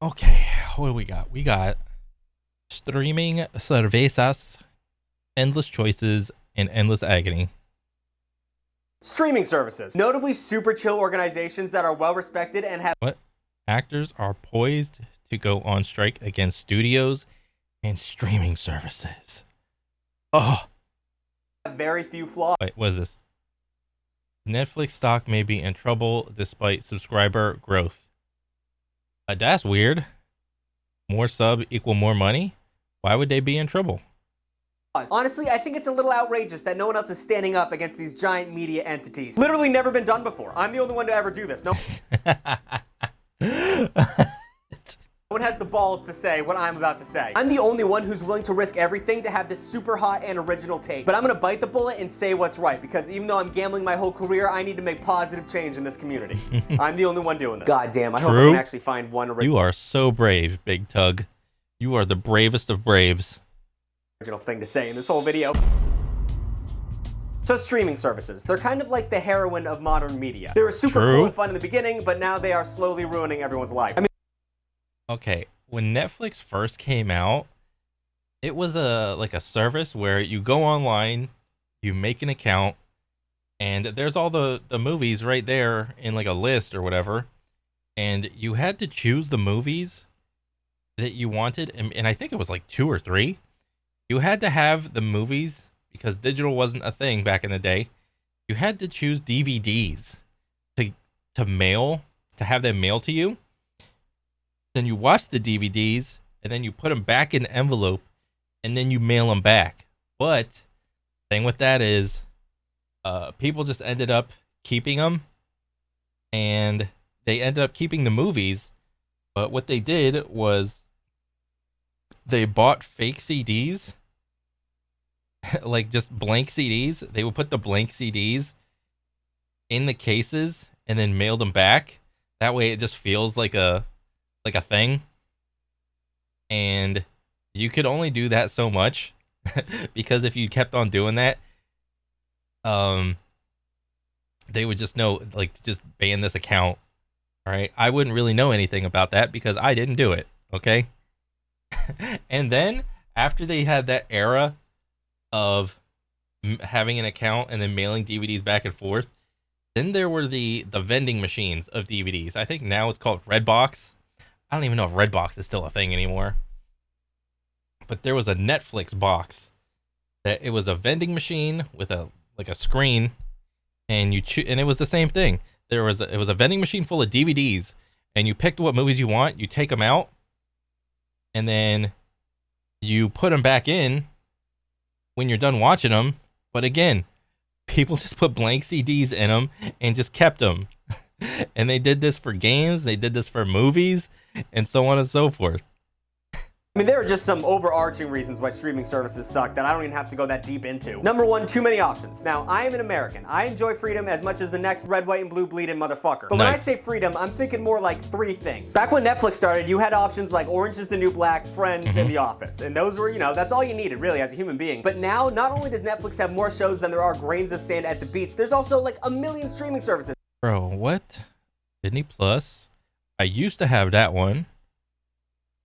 Okay, what do we got? We got streaming cervezas, endless choices, and endless agony. Streaming services, notably super chill organizations that are well respected and have What? Actors are poised to go on strike against studios and streaming services. Oh, very few flaws. wait, what is this? Netflix stock may be in trouble despite subscriber growth. That's weird. More sub equal more money? Why would they be in trouble? Honestly, I think it's a little outrageous that no one else is standing up against these giant media entities. Literally never been done before. I'm the only one to ever do this. No one has the balls to say what I'm about to say. I'm the only one who's willing to risk everything to have this super hot and original take. But I'm gonna bite the bullet and say what's right, because even though I'm gambling my whole career, I need to make positive change in this community. I'm the only one doing this. God damn, I hope I can actually find one original. You are so brave, Big Tug. You are the bravest of braves. Original thing to say in this whole video. So streaming services, they're kind of like the heroine of modern media. They were super cool and fun in the beginning, but now they are slowly ruining everyone's life. I mean, okay, when Netflix first came out, it was like a service where you go online, you make an account, and there's all the movies right there in like a list or whatever, and you had to choose the movies that you wanted, and I think it was like 2 or 3. You had to have the movies, because digital wasn't a thing back in the day. You had to choose DVDs to mail, to have them mailed to you. Then you watch the DVDs, and then you put them back in the envelope, and then you mail them back. But the thing with that is, people just ended up keeping them, and they ended up keeping the movies. But what they did was they bought fake CDs, like just blank CDs. They would put the blank CDs in the cases and then mailed them back. That way it just feels like a thing. And you could only do that so much because if you kept on doing that, they would just know, like, just ban this account. All right. I wouldn't really know anything about that because I didn't do it. Okay. And then after they had that era of having an account and then mailing DVDs back and forth, then there were the vending machines of DVDs. I think now it's called Redbox. I don't even know if Redbox is still a thing anymore. But there was a Netflix box that it was a vending machine with a screen, and and it was the same thing. It was a vending machine full of DVDs, and you picked what movies you want, you take them out, and then you put them back in when you're done watching them. But again, people just put blank CDs in them and just kept them. And they did this for games, they did this for movies, and so on and so forth. I mean, there are just some overarching reasons why streaming services suck that I don't even have to go that deep into. Number one, too many options. Now, I am an American. I enjoy freedom as much as the next red, white, and blue bleeding motherfucker. But when I say freedom, I'm thinking more like 3 things. Back when Netflix started, you had options like Orange is the New Black, Friends, and The Office. And those were, that's all you needed, really, as a human being. But now, not only does Netflix have more shows than there are grains of sand at the beach, there's also like a million streaming services. Bro, what? Disney Plus? I used to have that one.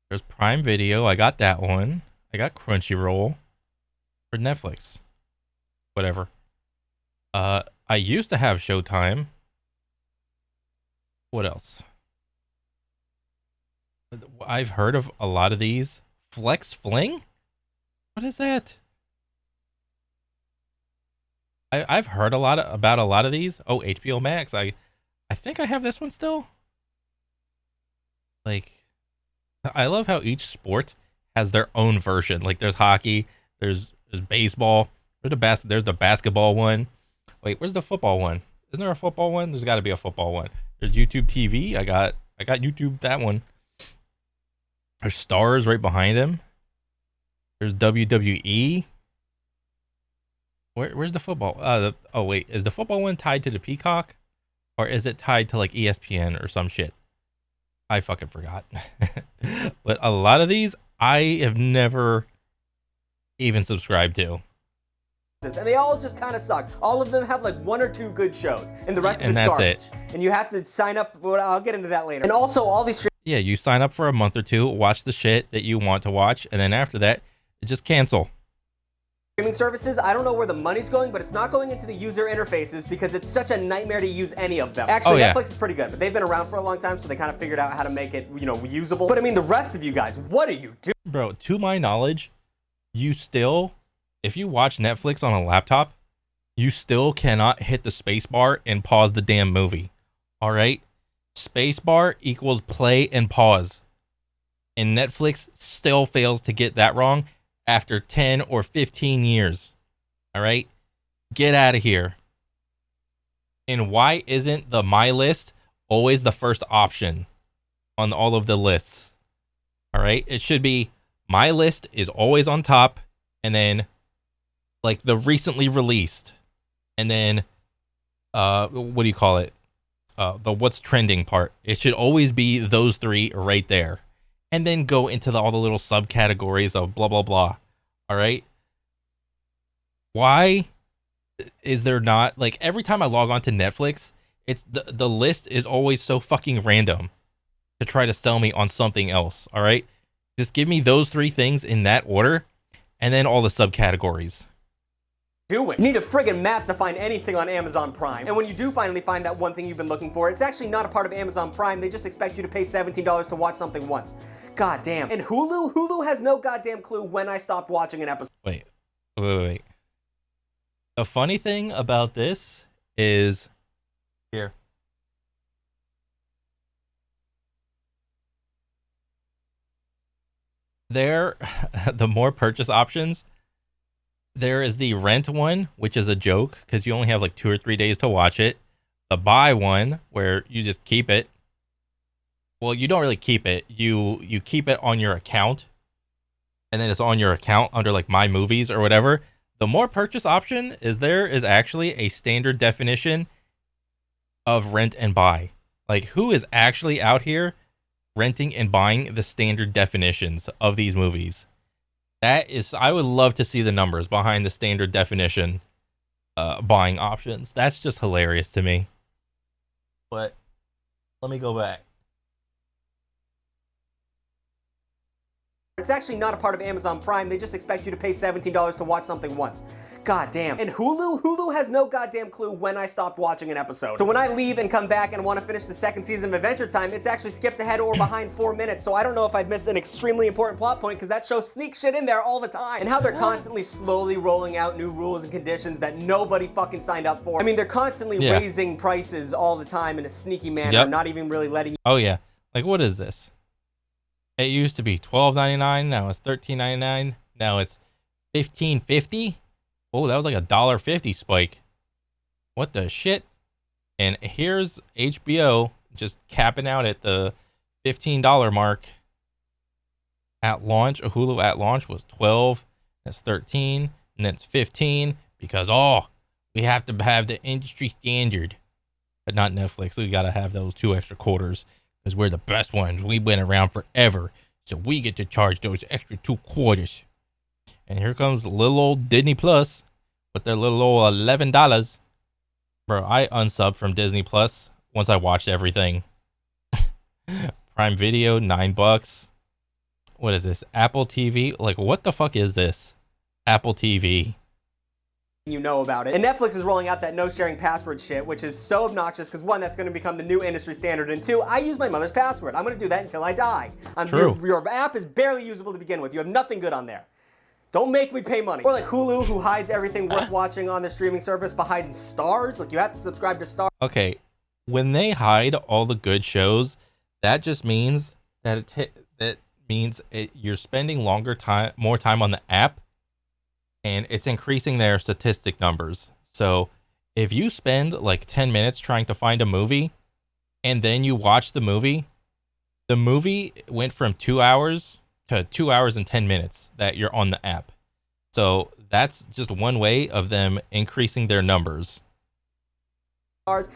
There's Prime Video. I got that one. I got Crunchyroll for Netflix. Whatever. I used to have Showtime. What else? I've heard of a lot of these. Flex Fling? What is that? I've heard about a lot of these. Oh, HBO Max. I think I have this one still. Like, I love how each sport has their own version. Like, there's hockey, there's baseball, there's the basketball one. Wait, where's the football one? Isn't there a football one? There's got to be a football one. There's YouTube TV. I got YouTube, that one. There's Stars right behind him. There's WWE. Where's the football? Oh wait, is the football one tied to the Peacock, or is it tied to like ESPN or some shit? I fucking forgot. But a lot of these I have never even subscribed to. And they all just kind of suck. All of them have like 1 or 2 good shows, and the rest of it's that's garbage. it. And you have to sign up for I'll get into that later. And also, all these Yeah, you sign up for a month or two, watch the shit that you want to watch, and then after that, just cancel. Streaming services, I don't know where the money's going, but it's not going into the user interfaces because it's such a nightmare to use any of them. Actually, Netflix is pretty good, but they've been around for a long time, so they kind of figured out how to make it, usable. But I mean, the rest of you guys, what are you doing? Bro, to my knowledge, you still, if you watch Netflix on a laptop, you still cannot hit the space bar and pause the damn movie. All right? Space bar equals play and pause. And Netflix still fails to get that wrong after 10 or 15 years. All right? Get out of here. And why isn't the My List always the first option on all of the lists? All right? It should be My List is always on top, and then like the recently released, and then what do you call it? The what's trending part. It should always be those three right there. And then go into all the little subcategories of blah, blah, blah. All right. Why is there not, like, every time I log on to Netflix, it's the list is always so fucking random to try to sell me on something else. All right. Just give me those three things in that order and then all the subcategories. You need a friggin' map to find anything on Amazon Prime. And when you do finally find that one thing you've been looking for, it's actually not a part of Amazon Prime. They just expect you to pay $17 to watch something once. God damn. And Hulu has no goddamn clue when I stopped watching an episode. Wait. The funny thing about this is here. The more purchase options, there is the rent one, which is a joke because you only have like 2 or 3 days to watch it. The buy one, where you just keep it. Well, you don't really keep it. You keep it on your account, and then it's on your account under like My Movies or whatever. The more purchase option is there is actually a standard definition of rent and buy. Like, who is actually out here renting and buying the standard definitions of these movies? That is, I would love to see the numbers behind the standard definition buying options. That's just hilarious to me. But let me go back. It's actually not a part of Amazon Prime. They just expect you to pay $17 to watch something once. God damn. And Hulu has no goddamn clue when I stopped watching an episode. So when I leave and come back and want to finish the second season of Adventure Time, it's actually skipped ahead or behind 4 minutes. So I don't know if I've missed an extremely important plot point because that show sneaks shit in there all the time. And how they're constantly slowly rolling out new rules and conditions that nobody fucking signed up for. I mean, they're constantly raising prices all the time in a sneaky manner, not even really letting you. Oh yeah. Like, what is this? It used to be $12.99, now it's $13.99, now it's $15.50. Oh, that was like a $1.50 spike. What the shit? And here's HBO just capping out at the $15 mark. At launch, Hulu at launch was $12. That's $13, and then it's $15 because we have to have the industry standard, but not Netflix. We gotta have those 2 extra quarters. Because we're the best ones. We've been around forever. So we get to charge those extra 2 quarters. And here comes little old Disney Plus with their little old $11. Bro, I unsubbed from Disney Plus once I watched everything. Prime Video, $9. What is this? Apple TV? Like, what the fuck is this? Apple TV. You know about it. And Netflix is rolling out that no sharing password shit, which is so obnoxious because 1, that's going to become the new industry standard, and 2, I use my mother's password. I'm going to do that until I die. True. Your app is barely usable to begin with. You have nothing good on there. Don't make me pay money. Or like Hulu, who hides everything worth watching on their streaming service behind stars. Like, you have to subscribe to Stars. Okay, when they hide all the good shows, that just means that you're spending more time on the app, and it's increasing their statistic numbers. So if you spend like 10 minutes trying to find a movie and then you watch the movie went from 2 hours to 2 hours and 10 minutes that you're on the app. So that's just one way of them increasing their numbers.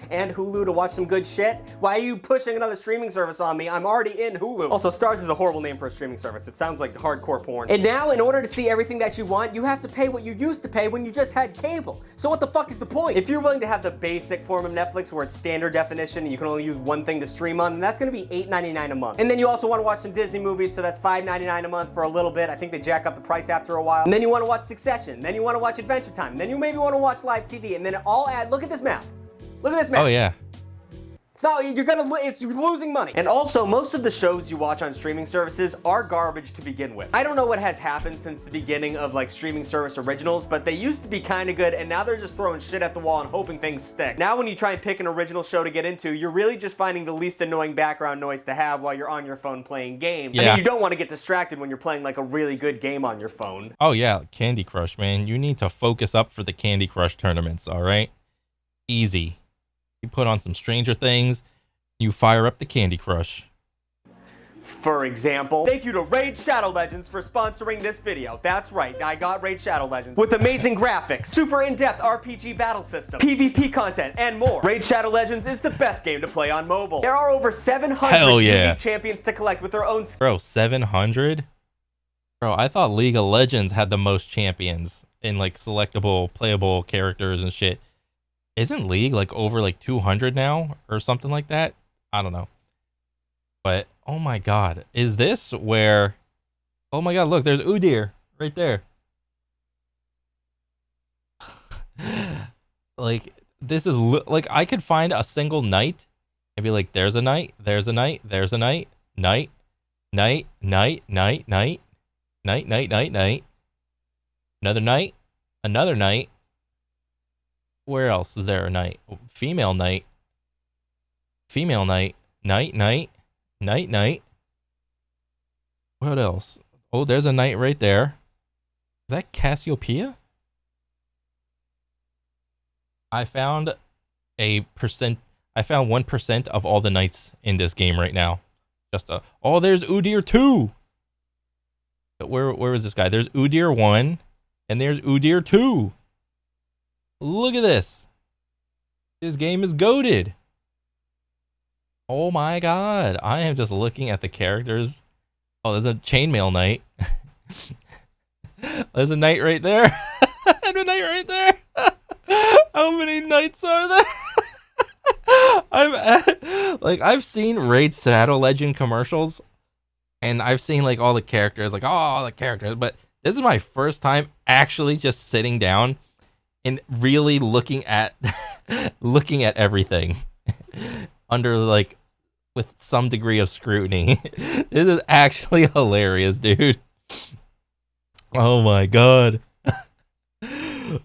and Hulu to watch some good shit? Why are you pushing another streaming service on me? I'm already in Hulu. Also, Stars is a horrible name for a streaming service. It sounds like hardcore porn. And now, in order to see everything that you want, you have to pay what you used to pay when you just had cable. So what the fuck is the point? If you're willing to have the basic form of Netflix where it's standard definition and you can only use one thing to stream on, then that's gonna be $8.99 a month. And then you also wanna watch some Disney movies, so that's $5.99 a month for a little bit. I think they jack up the price after a while. And then you wanna watch Succession, then you wanna watch Adventure Time, then you maybe wanna watch live TV, and then it all add, look at this math. Look at this, man. Oh yeah. It's not, you're losing money. And also, most of the shows you watch on streaming services are garbage to begin with. I don't know what has happened since the beginning of like streaming service originals, but they used to be kind of good, and now they're just throwing shit at the wall and hoping things stick. Now when you try and pick an original show to get into, you're really just finding the least annoying background noise to have while you're on your phone playing games. Yeah. I mean, you don't want to get distracted when you're playing like a really good game on your phone. Oh yeah, Candy Crush, man. You need to focus up for the Candy Crush tournaments, all right? Easy. You put on some Stranger Things, you fire up the Candy Crush. For example, thank you to Raid Shadow Legends for sponsoring this video. That's right, I got Raid Shadow Legends. With amazing graphics, super in-depth RPG battle system, PvP content, and more. Raid Shadow Legends is the best game to play on mobile. There are over 700 unique champions to collect with their own... Bro, 700? Bro, I thought League of Legends had the most champions in like selectable, playable characters and shit. Isn't League like over like 200 now or something like that? I don't know. But oh my god, is this where... Oh my god, look, there's Udyr right there. Like, this is like, I could find a single knight and be like, there's a knight, there's a knight, there's a knight, knight, knight, knight, knight, knight, knight, knight, knight, knight, another knight, another knight. Where else is there a knight? Female knight. Female knight. Knight, knight. Knight, knight. What else? Oh, there's a knight right there. Is that Cassiopeia? I found a percent. I found 1% of all the knights in this game right now. Just oh, there's Udyr 2. But where is this guy? There's Udyr 1 and there's Udyr 2. Look at this. This game is goated. Oh my god. I am just looking at the characters. Oh, there's a chainmail knight. There's a knight right there. And a knight right there. How many knights are there? I've seen Raid Shadow Legend commercials, and I've seen like all the characters, like all the characters, but this is my first time actually just sitting down and really looking at everything under like with some degree of scrutiny. This is actually hilarious, dude. Oh my god.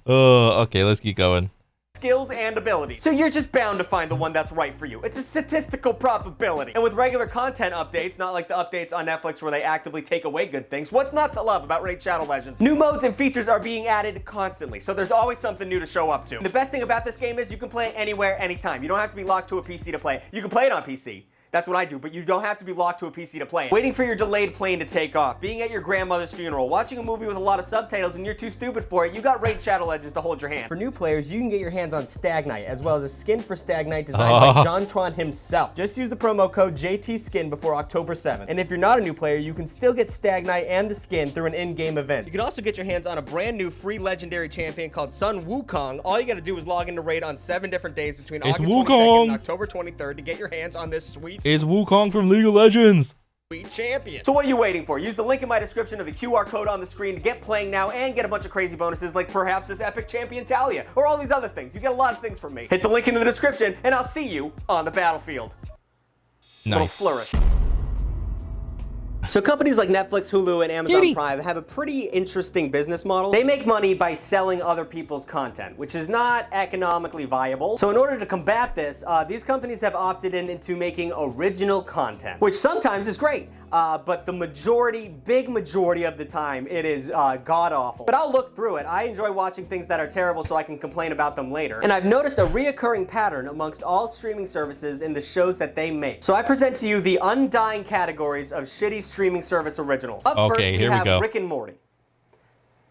Oh, okay, let's keep going. Skills and abilities. So you're just bound to find the one that's right for you. It's a statistical probability. And with regular content updates, not like the updates on Netflix where they actively take away good things, what's not to love about Raid Shadow Legends? New modes and features are being added constantly, so there's always something new to show up to. And the best thing about this game is you can play it anywhere, anytime. You don't have to be locked to a PC to play. You can play it on PC. That's what I do, but you don't have to be locked to a PC to play it. Waiting for your delayed plane to take off, being at your grandmother's funeral, watching a movie with a lot of subtitles and you're too stupid for it, you got Raid Shadow Legends to hold your hand. For new players, you can get your hands on Stag Knight, as well as a skin for Stag Knight designed by JonTron himself. Just use the promo code JTSkin before October 7th. And if you're not a new player, you can still get Stag Knight and the skin through an in-game event. You can also get your hands on a brand new free legendary champion called Sun Wukong. All you gotta do is log into Raid on 7 different days between August 22nd and October 23rd to get your hands on this sweet... It's Wukong from League of Legends. Sweet champion. So what are you waiting for? Use the link in my description or the QR code on the screen to get playing now and get a bunch of crazy bonuses like perhaps this epic champion Talia or all these other things. You get a lot of things from me. Hit the link in the description and I'll see you on the battlefield. Nice. Little flourish. So companies like Netflix, Hulu, and Amazon Prime have a pretty interesting business model. They make money by selling other people's content, which is not economically viable. So in order to combat this, these companies have opted into making original content, which sometimes is great. But the big majority of the time, it is god-awful. But I'll look through it. I enjoy watching things that are terrible so I can complain about them later. And I've noticed a reoccurring pattern amongst all streaming services in the shows that they make. So I present to you the undying categories of shitty streaming service originals. Up first, we have Rick and Morty.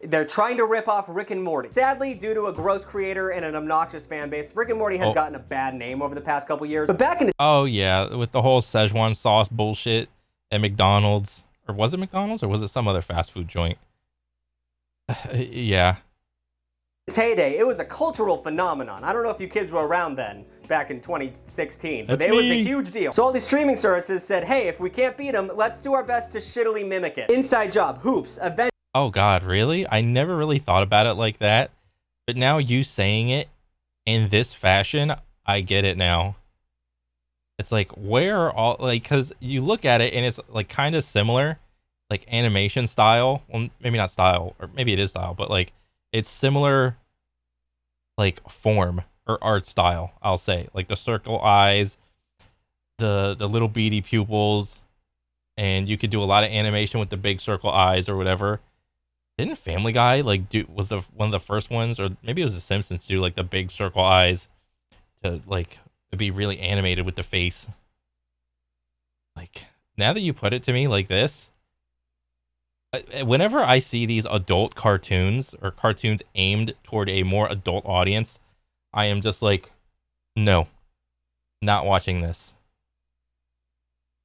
They're trying to rip off Rick and Morty. Sadly, due to a gross creator and an obnoxious fan base, Rick and Morty has gotten a bad name over the past couple years. But back in the Oh yeah, with the whole Szechuan sauce bullshit at McDonald's, or was it McDonald's, or was it some other fast food joint? Yeah. its heyday, it was a cultural phenomenon. I don't know if you kids were around then, back in 2016, but it was a huge deal. So all these streaming services said, hey, if we can't beat them, let's do our best to shittily mimic it. Inside Job, Hoops, Avengers. Oh God, really? I never really thought about it like that, but now you saying it in this fashion, I get it now. It's like, where are all, like, because you look at it and it's like kind of similar, like animation style. Well, maybe not style, or maybe it is style, but like it's similar, like form or art style. I'll say, like the circle eyes, the little beady pupils, and you could do a lot of animation with the big circle eyes or whatever. Didn't Family Guy like was the one of the first ones, or maybe it was The Simpsons to do like the big circle eyes to like be really animated with the face. Like, now that you put it to me like this, whenever I see these adult cartoons or cartoons aimed toward a more adult audience, I am just like, no, not watching this.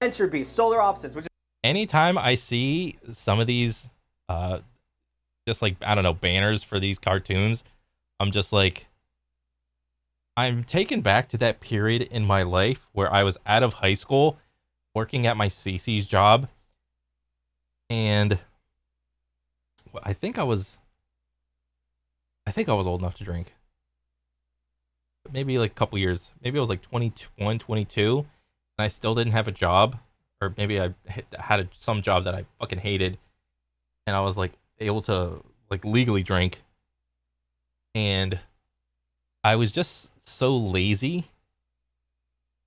Adventure Beast, Solar Opposites, which is anytime I see some of these just like, I don't know, banners for these cartoons, I'm just like, I'm taken back to that period in my life where I was out of high school working at my CC's job, and I think I was old enough to drink. Maybe like a couple years. Maybe I was like 21, 22, and I still didn't have a job, or maybe I had some job that I fucking hated, and I was like able to like legally drink, and I was just so lazy,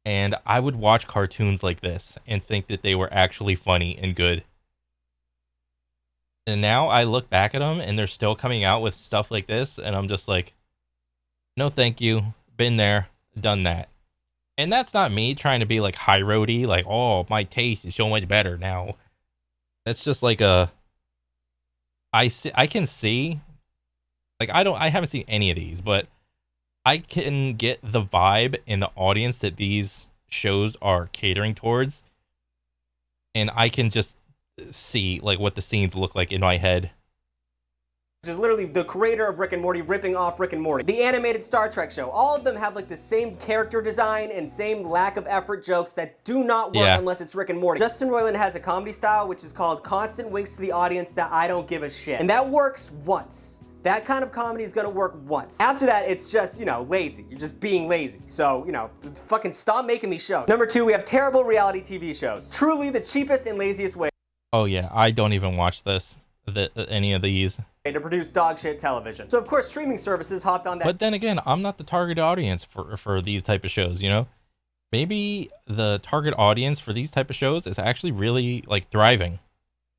and I would watch cartoons like this and think that they were actually funny and good. And now I look back at them and they're still coming out with stuff like this, and I'm just like, no thank you, been there, done that. And that's not me trying to be like high roady, like, oh, my taste is so much better now. That's just like I can see, like, I haven't seen any of these, but I can get the vibe in the audience that these shows are catering towards, and I can just see like what the scenes look like in my head. Which is literally the creator of Rick and Morty ripping off Rick and Morty. The animated Star Trek show, all of them have like the same character design and same lack of effort jokes that do not work unless it's Rick and Morty. Justin Roiland has a comedy style which is called constant winks to the audience that I don't give a shit. And that works once. That kind of comedy is gonna work once. After that, it's just, you know, lazy. You're just being lazy. So, you know, fucking stop making these shows. Number 2, we have terrible reality TV shows. Truly the cheapest and laziest way. Oh yeah, I don't even watch any of these. To produce dog shit television. So of course streaming services hopped on that. But then again, I'm not the target audience for these type of shows, you know? Maybe the target audience for these type of shows is actually really like thriving.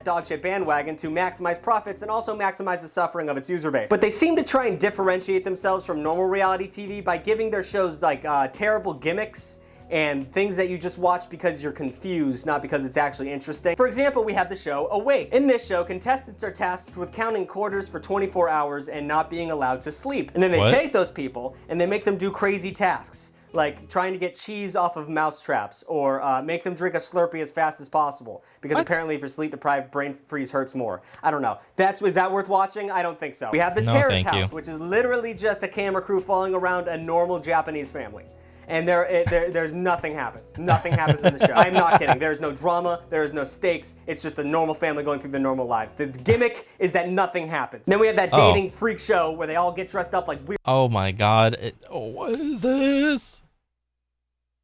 Dog shit bandwagon to maximize profits and also maximize the suffering of its user base. But they seem to try and differentiate themselves from normal reality TV by giving their shows like terrible gimmicks and things that you just watch because you're confused, not because it's actually interesting. For example, we have the show Awake. In this show, contestants are tasked with counting quarters for 24 hours and not being allowed to sleep. And then they take those people and they make them do crazy tasks, like trying to get cheese off of mouse traps, or make them drink a Slurpee as fast as possible, because apparently if you're sleep deprived, brain freeze hurts more. I don't know. Is that worth watching? I don't think so. We have the Terrace House, which is literally just a camera crew following around a normal Japanese family. And there's nothing happens. Nothing happens in the show. I'm not kidding. There's no drama. There is no stakes. It's just a normal family going through their normal lives. The gimmick is that nothing happens. And then we have that dating freak show where they all get dressed up like weird. Oh my god. What is this?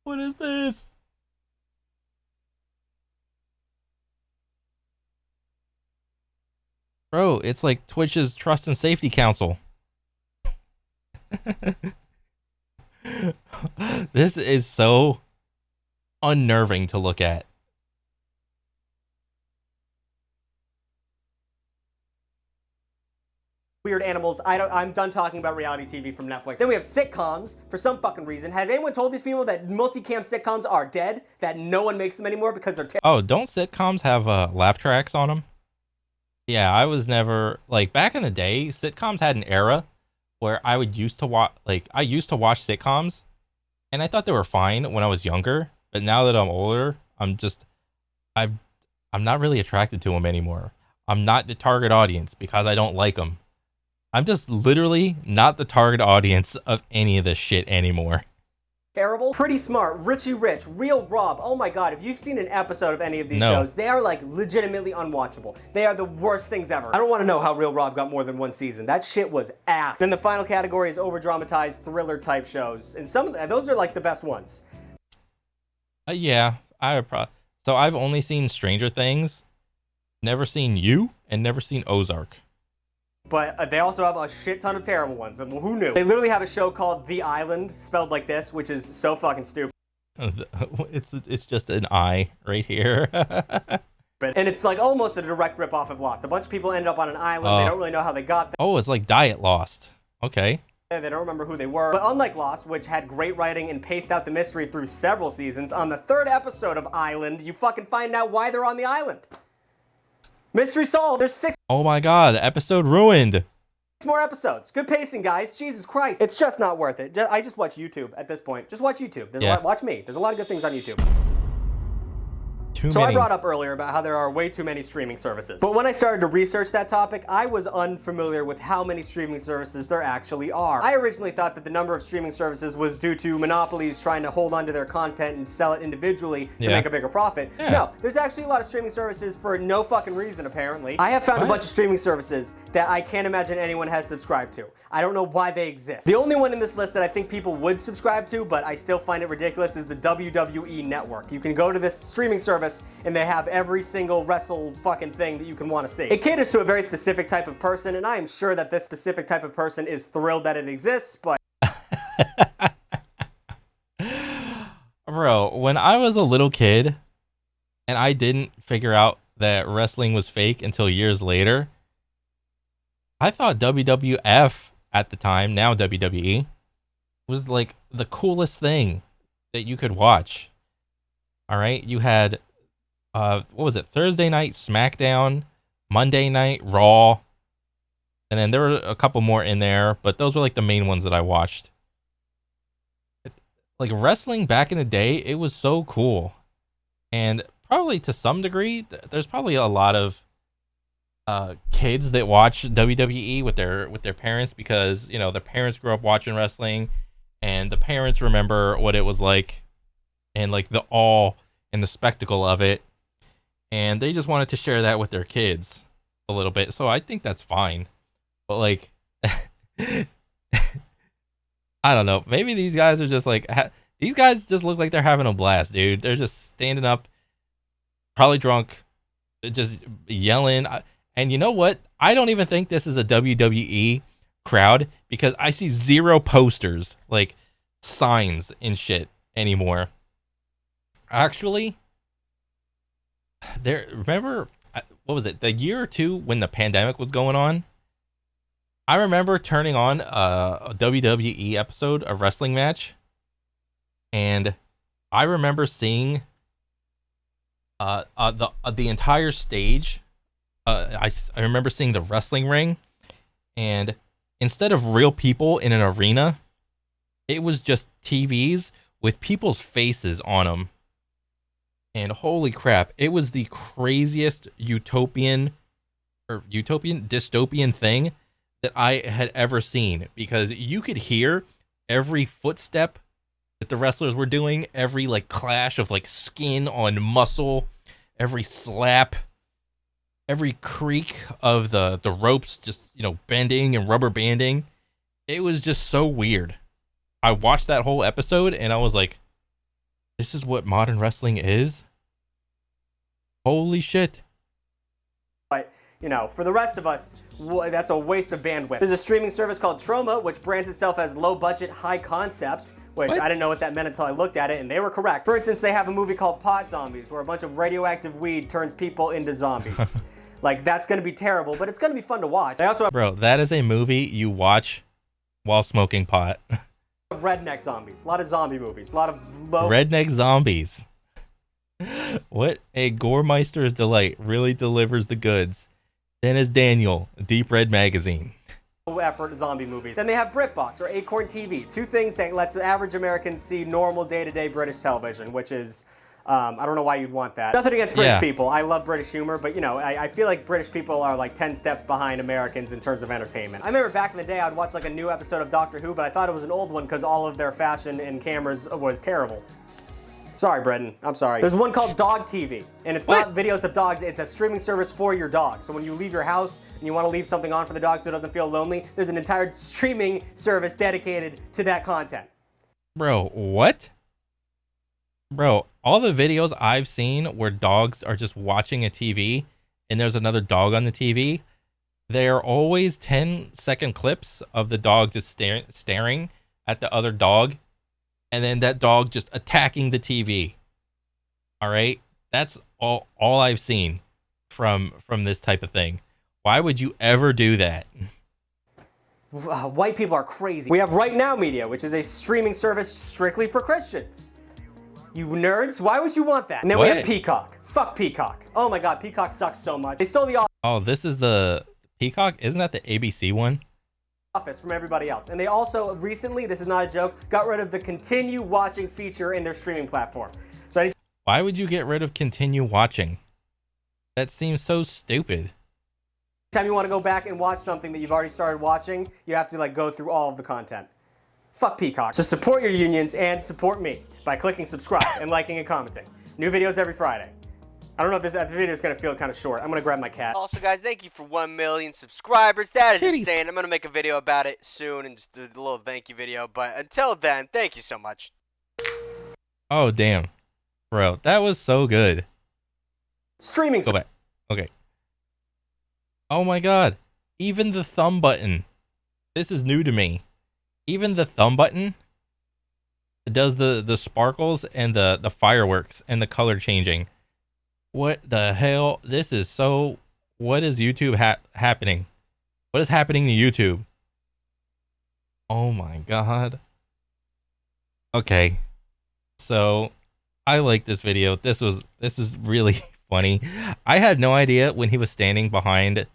What is this? Bro, it's like Twitch's Trust and Safety Council. This is so unnerving to look at. Weird animals. I'm done talking about reality TV from Netflix. Then we have sitcoms for some fucking reason. Has anyone told these people that multicam sitcoms are dead? That no one makes them anymore because they're Oh, don't sitcoms have laugh tracks on them? Yeah, I was never like back in the day, sitcoms had an era where I would used to watch I used to watch sitcoms and I thought they were fine when I was younger, but now that I'm older, I'm I'm not really attracted to them anymore. I'm not the target audience because I don't like them. I'm just literally not the target audience of any of this shit anymore. Terrible, Pretty Smart, Richie Rich, Real Rob. Oh my god, if you've seen an episode of any of these shows, they are like legitimately unwatchable. They are the worst things ever. I don't want to know how Real Rob got more than one season. That shit was ass. Then the final category is over-dramatized thriller type shows. And some of those are like the best ones. Yeah, so I've only seen Stranger Things, never seen You, and never seen Ozark. But they also have a shit ton of terrible ones, and who knew? They literally have a show called The Island, spelled like this, which is so fucking stupid. It's just an I right here. And it's like almost a direct rip-off of Lost. A bunch of people ended up on an island, they don't really know how they got there. Oh, it's like Diet Lost. Okay. They don't remember who they were. But unlike Lost, which had great writing and paced out the mystery through several seasons, on the third episode of Island, you fucking find out why they're on the island. Mystery solved. There's 6 Oh my god, episode ruined. more episodes. Good pacing, guys. Jesus Christ. It's just not worth it. I just watch YouTube at this point. Just watch YouTube. Watch me. There's a lot of good things on YouTube. I brought up earlier about how there are way too many streaming services. But when I started to research that topic, I was unfamiliar with how many streaming services there actually are. I originally thought that the number of streaming services was due to monopolies trying to hold onto their content and sell it individually to make a bigger profit. No, there's actually a lot of streaming services for no fucking reason, apparently. I have found a bunch of streaming services that I can't imagine anyone has subscribed to. I don't know why they exist. The only one in this list that I think people would subscribe to, but I still find it ridiculous, is the WWE Network. You can go to this streaming service and they have every single wrestle fucking thing that you can want to see. It caters to a very specific type of person, and I am sure that this specific type of person is thrilled that it exists, but... Bro, when I was a little kid and I didn't figure out that wrestling was fake until years later, I thought WWF at the time, now WWE, was like the coolest thing that you could watch. All right, you had what was it? Thursday night SmackDown, Monday night Raw, and then there were a couple more in there, but those were like the main ones that I watched. Like wrestling back in the day, it was so cool. And probably to some degree, there's probably a lot of kids that watch WWE with their parents because, you know, their parents grew up watching wrestling and the parents remember what it was like and like the awe and the spectacle of it. And they just wanted to share that with their kids a little bit. So I think that's fine. But like, I don't know. Maybe these guys are just like, these guys just look like they're having a blast, dude. They're just standing up, probably drunk, just yelling. And you know what? I don't even think this is a WWE crowd because I see zero posters, like signs and shit anymore. Actually, remember, what was it? The year or two when the pandemic was going on? I remember turning on a WWE episode, a wrestling match, and I remember seeing the entire stage. I remember seeing the wrestling ring, and instead of real people in an arena, it was just TVs with people's faces on them. And holy crap, it was the craziest dystopian thing that I had ever seen, because you could hear every footstep that the wrestlers were doing, every like clash of like skin on muscle, every slap, every creak of the ropes just, you know, bending and rubber banding. It was just so weird. I watched that whole episode and I was like, this is what modern wrestling is? Holy shit. But, you know, for the rest of us, that's a waste of bandwidth. There's a streaming service called Troma, which brands itself as low budget, high concept, which I didn't know what that meant until I looked at it, and they were correct. For instance, they have a movie called Pot Zombies, where a bunch of radioactive weed turns people into zombies. Like, that's gonna be terrible, but it's gonna be fun to watch. They also have Bro, that is a movie you watch while smoking pot. redneck zombies, a lot of zombie movies, a lot of low... Redneck zombies. What a Goremeister's delight really delivers the goods. Then is Daniel, Deep Red Magazine. Effort zombie movies. Then they have BritBox or Acorn TV, two things that lets average Americans see normal day-to-day British television, which is, I don't know why you'd want that. Nothing against British people. I love British humor, but you know, I feel like British people are like 10 steps behind Americans in terms of entertainment. I remember back in the day, I'd watch like a new episode of Doctor Who, but I thought it was an old one because all of their fashion and cameras was terrible. Sorry, Brendan. I'm sorry. There's one called Dog TV, and it's not videos of dogs. It's a streaming service for your dog. So when you leave your house and you want to leave something on for the dog so it doesn't feel lonely, there's an entire streaming service dedicated to that content. Bro, what? Bro, all the videos I've seen where dogs are just watching a TV and there's another dog on the TV, they're always 10-second clips of the dog just staring at the other dog, and then that dog just attacking the TV. All right? That's all I've seen from this type of thing. Why would you ever do that? White people are crazy. We have Right Now Media, which is a streaming service strictly for Christians. You nerds, why would you want that? And then we have Peacock. Fuck Peacock. Oh my god, Peacock sucks so much. They stole the Oh, this is the Peacock? Isn't that the ABC one? Office from everybody else. And they also recently, this is not a joke, got rid of the continue watching feature in their streaming platform. So why would you get rid of continue watching? That seems so stupid. Anytime you want to go back and watch something that you've already started watching, you have to like go through all of the content. Fuck Peacock. So support your unions and support me by clicking subscribe and liking and commenting. New videos every Friday. I don't know if this video is going to feel kind of short. I'm going to grab my cat. Also, guys, thank you for 1 million subscribers. That is insane. I'm going to make a video about it soon and just do a little thank you video. But until then, thank you so much. Oh, damn. Bro, that was so good. Streaming. Go back. Okay. Oh my god. Even the thumb button. This is new to me. Even the thumb button does the sparkles and the fireworks and the color changing. What the hell? This is so... What is YouTube happening? What is happening to YouTube? Oh my god. Okay. So, I like this video. This was really funny. I had no idea when he was standing behind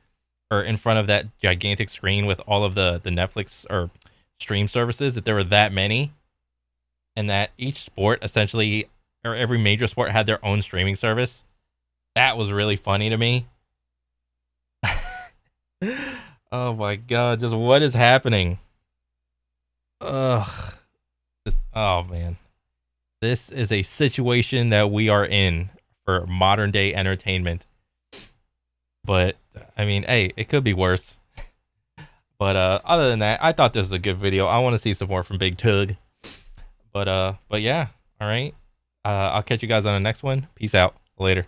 or in front of that gigantic screen with all of the Netflix or stream services that there were that many, and that each sport essentially, or every major sport, had their own streaming service. That was really funny to me. Oh my god, just what is happening? Ugh. Oh man. This is a situation that we are in for modern day entertainment. But I mean, hey, it could be worse. But other than that, I thought this was a good video. I want to see some more from Big Tug. But yeah, all right. I'll catch you guys on the next one. Peace out. Later.